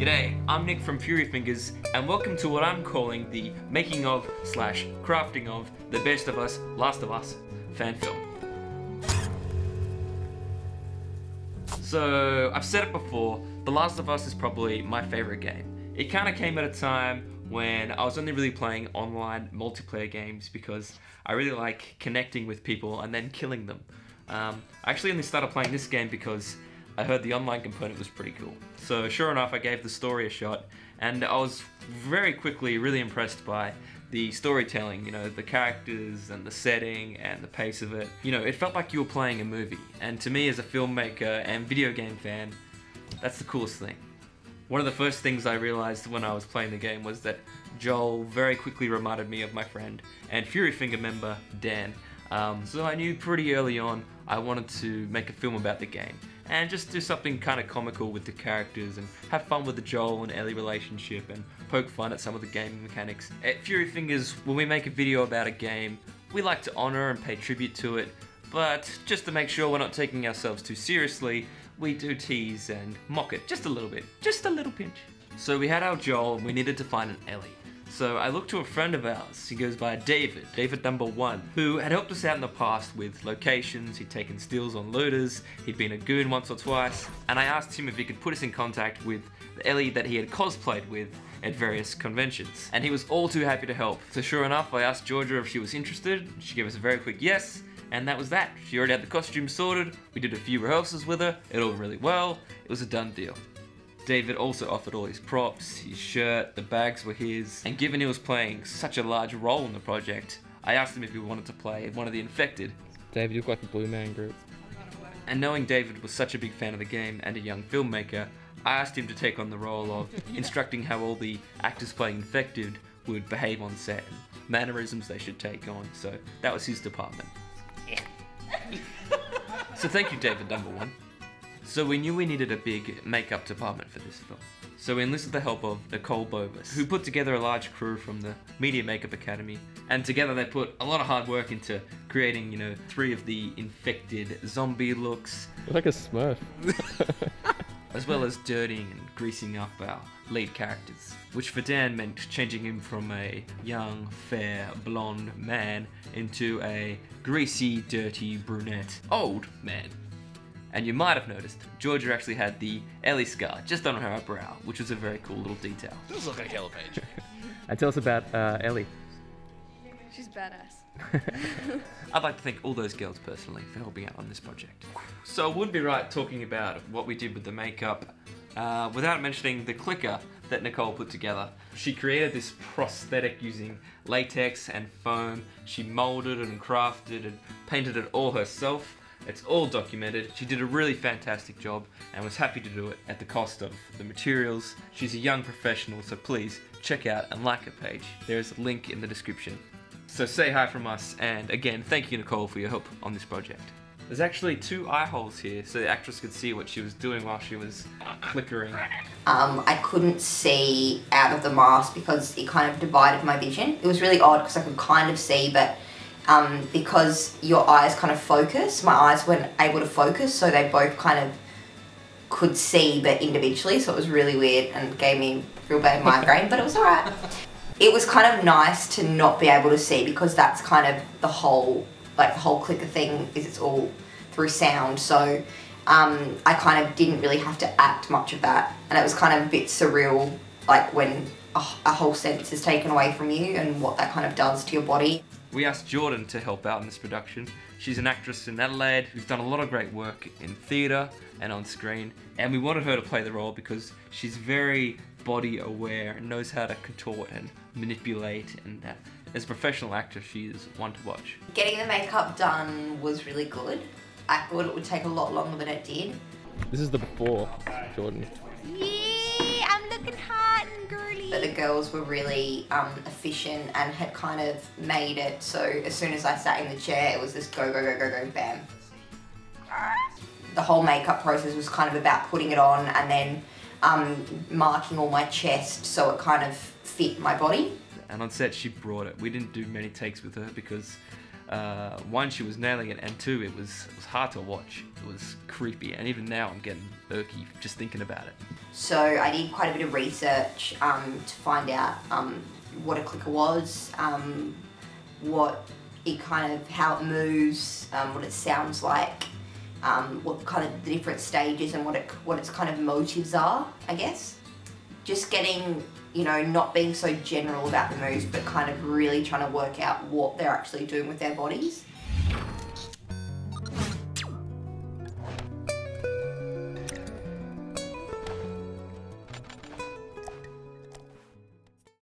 G'day, I'm Nick from Fury Fingers, and welcome to what I'm calling the making of / crafting of The Best of Us, Last of Us fan film. So, I've said it before, The Last of Us is probably my favourite game. It kind of came at a time when I was only really playing online multiplayer games because I really like connecting with people and then killing them. I actually only started playing this game because I heard the online component was pretty cool. So sure enough, I gave the story a shot, and I was very quickly really impressed by the storytelling, you know, the characters and the setting and the pace of it. You know, it felt like you were playing a movie, and to me as a filmmaker and video game fan, that's the coolest thing. One of the first things I realized when I was playing the game was that Joel very quickly reminded me of my friend and Fury Finger member, Dan. So I knew pretty early on I wanted to make a film about the game and just do something kind of comical with the characters and have fun with the Joel and Ellie relationship and poke fun at some of the gaming mechanics. At Fury Fingers, when we make a video about a game, we like to honor and pay tribute to it, but just to make sure we're not taking ourselves too seriously, we do tease and mock it just a little bit, just a little pinch. So we had our Joel and we needed to find an Ellie. So I looked to a friend of ours, he goes by David number 1, who had helped us out in the past with locations, he'd taken steals on looters, he'd been a goon once or twice, and I asked him if he could put us in contact with the Ellie that he had cosplayed with at various conventions. And he was all too happy to help. So sure enough, I asked Georgia if she was interested, she gave us a very quick yes, and that was that. She already had the costume sorted, we did a few rehearsals with her, it all went really well, it was a done deal. David also offered all his props, his shirt, the bags were his, and given he was playing such a large role in the project, I asked him if he wanted to play one of the infected. David, you look like a Blue Man Group. And knowing David was such a big fan of the game and a young filmmaker, I asked him to take on the role of instructing how all the actors playing infected would behave on set and mannerisms they should take on, so that was his department. So thank you, David number 1. So we knew we needed a big makeup department for this film. So we enlisted the help of Nicole Bovis, who put together a large crew from the Media Makeup Academy, and together they put a lot of hard work into creating, you know, 3 of the infected zombie looks. You're like a Smurf. As well as dirtying and greasing up our lead characters, which for Dan meant changing him from a young, fair, blonde man into a greasy, dirty, brunette, old man. And you might have noticed, Georgia actually had the Ellie scar just on her brow, which was a very cool little detail. Does look like a yellow page. And tell us about Ellie. She's badass. I'd like to thank all those girls personally for helping out on this project. So it wouldn't be right talking about what we did with the makeup without mentioning the clicker that Nicole put together. She created this prosthetic using latex and foam. She molded and crafted and painted it all herself. It's all documented. She did a really fantastic job and was happy to do it at the cost of the materials. She's a young professional, so please check out and like her page. There's a link in the description. So say hi from us, and again, thank you, Nicole, for your help on this project. There's actually 2 eye holes here, so the actress could see what she was doing while she was clickering. I couldn't see out of the mask because it kind of divided my vision. It was really odd because I could kind of see, but because your eyes kind of focus, my eyes weren't able to focus, so they both kind of could see but individually, so it was really weird and gave me a real bad migraine, but it was alright. It was kind of nice to not be able to see because that's kind of the whole clicker thing is it's all through sound, so I kind of didn't really have to act much of that, and it was kind of a bit surreal, like when a whole sense is taken away from you and what that kind of does to your body. We asked Jordan to help out in this production. She's an actress in Adelaide who's done a lot of great work in theatre and on screen, and we wanted her to play the role because she's very body aware and knows how to contort and manipulate, and as a professional actor she is one to watch. Getting the makeup done was really good. I thought it would take a lot longer than it did. This is the before, Jordan. Yeah, I'm looking hot and girly. But the girls were really efficient and had kind of made it so as soon as I sat in the chair it was this go, go, go, go, go, bam. The whole makeup process was kind of about putting it on and then marking all my chest so it kind of fit my body. And on set she brought it. We didn't do many takes with her because one, she was nailing it, and two, it was hard to watch. It was creepy, and even now I'm getting irky just thinking about it. So I did quite a bit of research to find out what a clicker was, what it kind of, how it moves, what it sounds like, what kind of the different stages and what its kind of motives are, I guess. Just getting, you know, not being so general about the moves, but kind of really trying to work out what they're actually doing with their bodies.